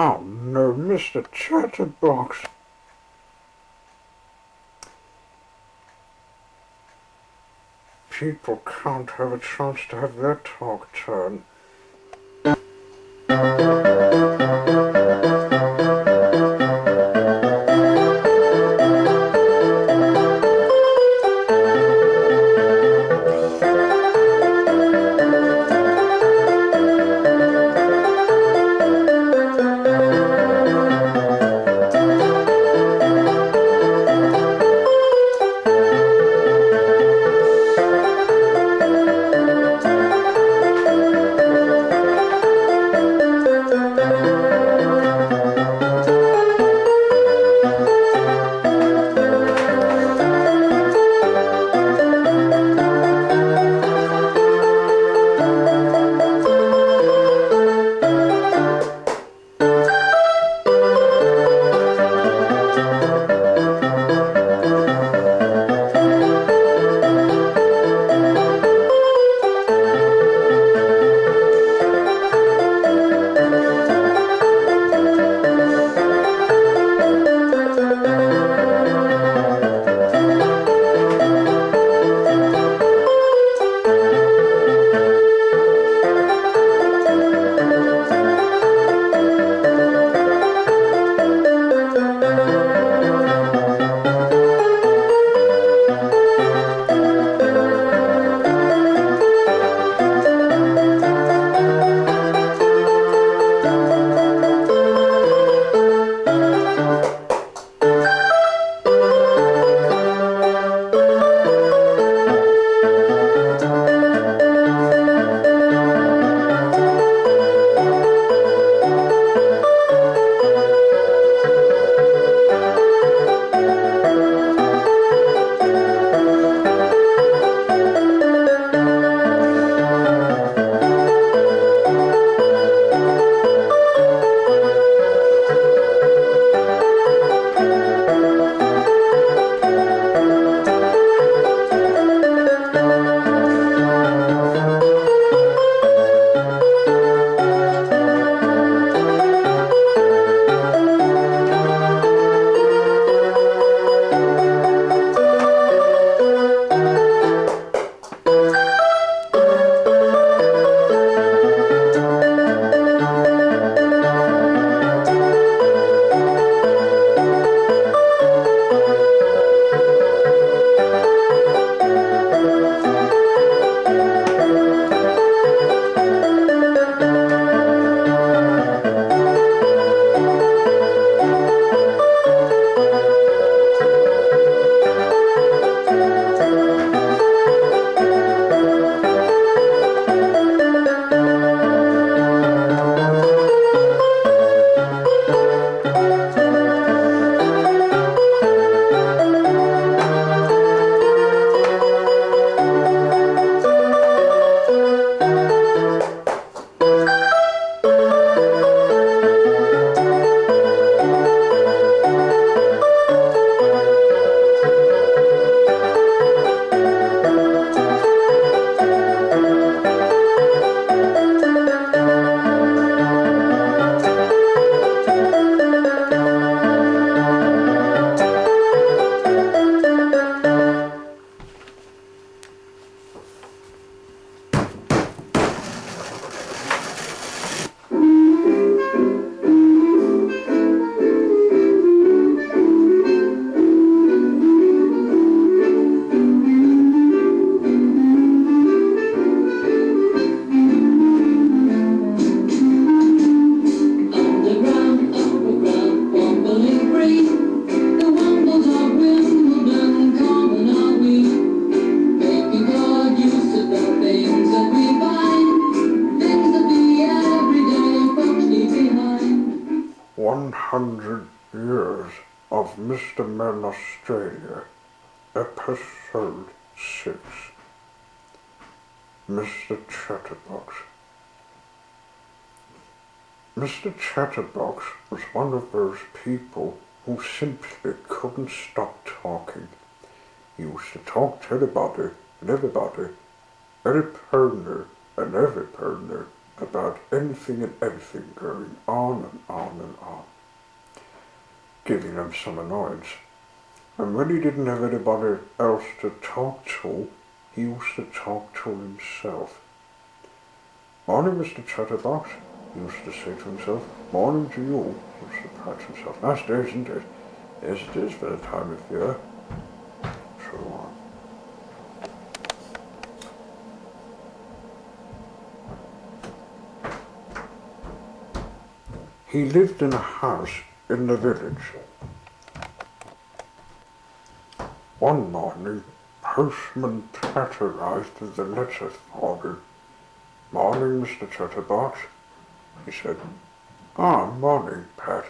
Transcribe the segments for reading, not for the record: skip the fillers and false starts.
Oh no, Mr. Chatterbox. People can't have a chance to have their talk turn. Years of Mr. Men Australia, Episode 6. Mr. Chatterbox. Mr. Chatterbox was one of those people who simply couldn't stop talking. He used to talk to anybody and everybody, any partner and every partner, about anything and everything, going on and on and giving him some annoyance. And when he didn't have anybody else to talk to, he used to talk to himself. "Morning, Mr. Chatterbox," he used to say to himself. "Morning to you," he used to pat himself. "Nice day, isn't it?" "Yes, it is for the time of year." So on. He lived in a house in the village. One morning, Postman Pat arrived with a letter for him. "Morning, Mr. Chatterbox," he said. "Ah, morning, Pat,"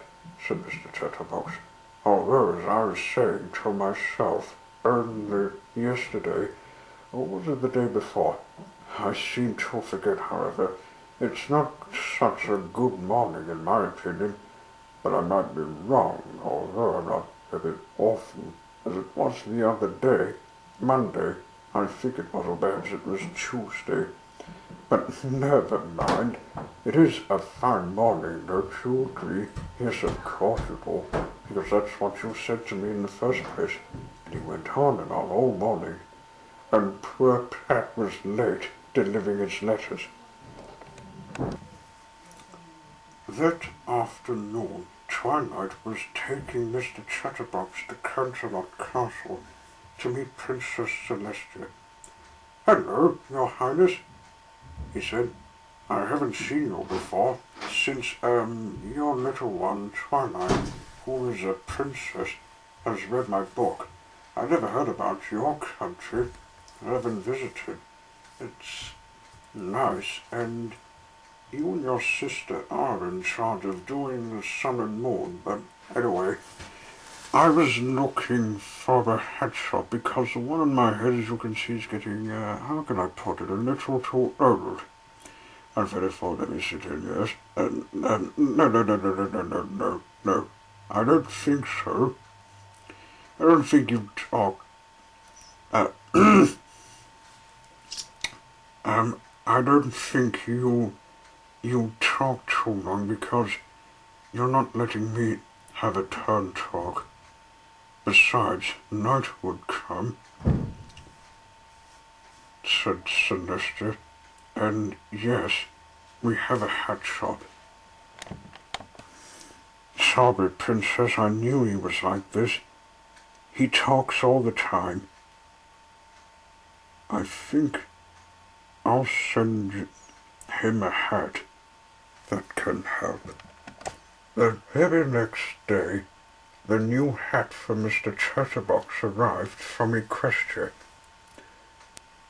said Mr. Chatterbox. "Although, as I was saying to myself early yesterday, or was it the day before? I seem to forget, however. It's not such a good morning in my opinion, but I might be wrong, although I'm not very often, as it was the other day, Monday. I think it was, or perhaps it was Tuesday. But never mind. It is a fine morning, don't you agree?" "Yes, of course you do, because that's what you said to me in the first place." And he went on and on all morning, and poor Pat was late delivering his letters. That afternoon, Twilight was taking Mr. Chatterbox to Canterlot Castle to meet Princess Celestia. "Hello, Your Highness," he said. "I haven't seen you before, since, your little one, Twilight, who is a princess, has read my book. I never heard about your country. I haven't visited. It's nice, and you and your sister are in charge of doing the sun and moon, but anyway, I was looking for the hat shop because the one in my head, as you can see, is getting, how can I put it, a little too old. I'm very full, let me sit in, yes. No. I don't think so. I don't think you talk. I don't think you talk too long because you're not letting me have a turn talk. Besides, night would come," said Celestia, "and yes, we have a hat shop." "Sorry, Princess, I knew he was like this. He talks all the time. I think I'll send him a hat that can help." The very next day, the new hat for Mr. Chatterbox arrived from Equestria.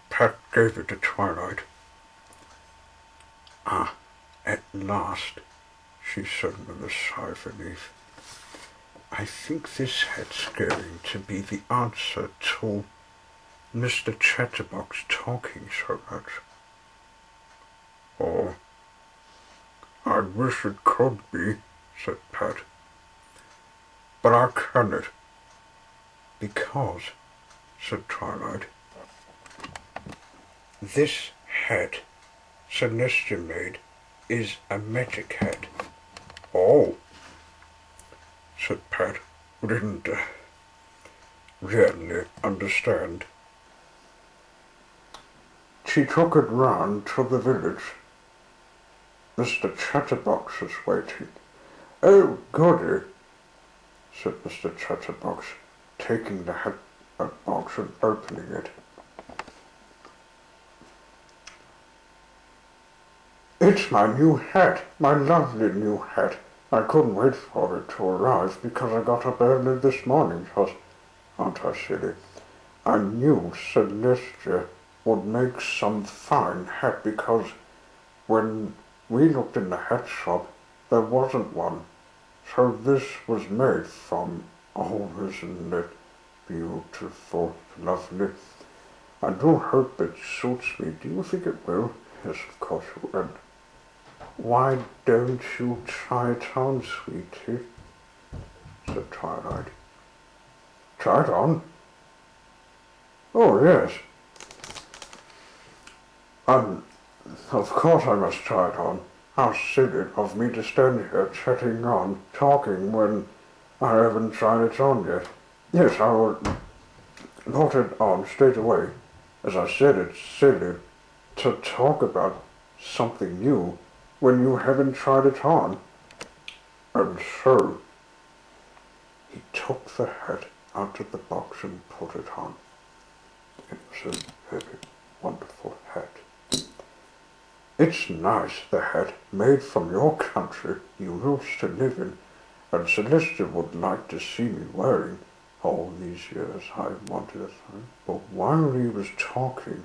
Pat gave it to Twilight. "Ah, at last," she said with a sigh of relief. "I think this hat's going to be the answer to Mr. Chatterbox talking so much." "Oh, I wish it could be," said Pat. "But I cannot." "Because," said Twilight, "this hat Celestia made is a magic hat." "Oh," said Pat, who didn't really understand. She took it round to the village. Mr. Chatterbox was waiting. "Oh, goody," said Mr. Chatterbox, taking the hat box and opening it. "It's my new hat, my lovely new hat. I couldn't wait for it to arrive because I got up early this morning, because, aren't I silly? I knew Celestia would make some fine hat because when we looked in the hat shop, there wasn't one. So this was made from, oh, isn't it beautiful, lovely? I do hope it suits me. Do you think it will?" "Yes, of course it will." "Why don't you try it on, sweetie?" said Twilight. "Try it on?" "Oh, yes. Of course I must try it on. How silly of me to stand here chatting on, talking when I haven't tried it on yet. Yes, I will put it on straight away. As I said, it's silly to talk about something new when you haven't tried it on. And so, he took the hat out of the box and put it on. It was a very wonderful hat. It's nice, the hat, made from your country you used to live in, and Celestia would like to see me wearing. All these years I wanted it, but while he was talking,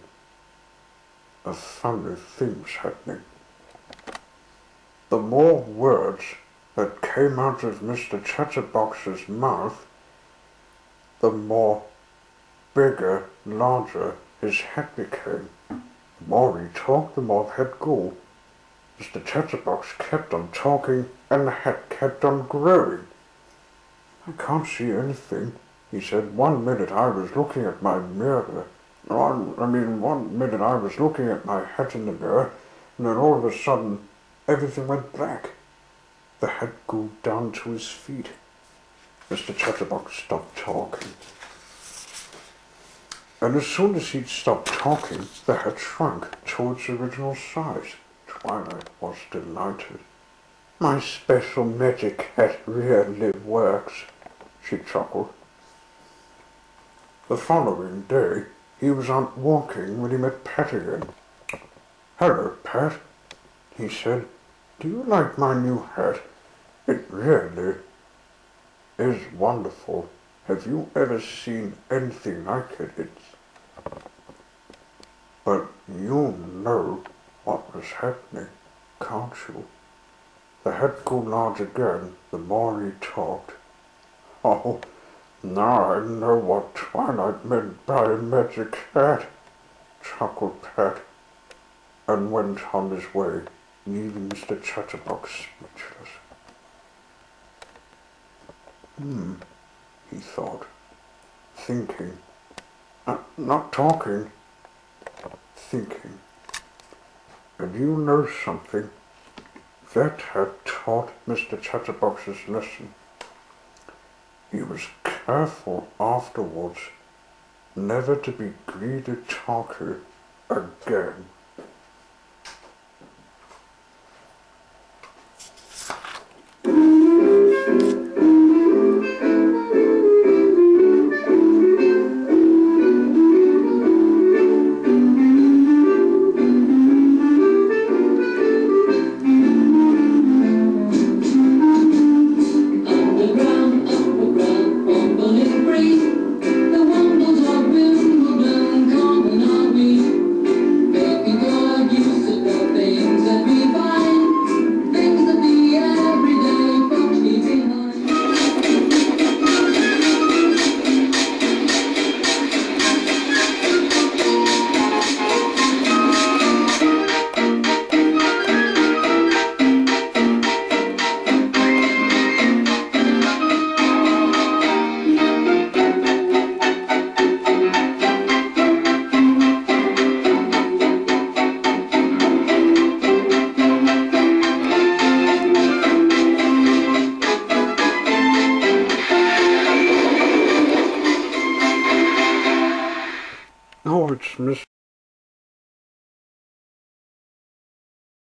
a funny thing's happening. The more words that came out of Mr. Chatterbox's mouth, the more bigger, larger his hat became. The more he talked, the more the hat grew. Mr. Chatterbox kept on talking, and the hat kept on growing. I can't see anything, he said. 1 minute I was looking at my mirror. 1 minute I was looking at my hat in the mirror, and then all of a sudden, everything went black. The hat grew down to his feet. Mr. Chatterbox stopped talking. And as soon as he'd stopped talking, the hat shrunk to its original size. Twilight was delighted. My special magic hat really works, she chuckled. The following day, he was out walking when he met Pat again. Hello, Pat, he said. Do you like my new hat? It really is wonderful. Have you ever seen anything like it? But you know what was happening, can't you? The hat grew large again the more he talked. Oh, now I know what Twilight meant by a magic hat, chuckled Pat, and went on his way, leaving Mr. Chatterbox speechless. He thought, thinking, not talking, thinking. And you know something? That had taught Mr. Chatterbox's lesson. He was careful afterwards never to be greedy talker again. Oh, it's Miss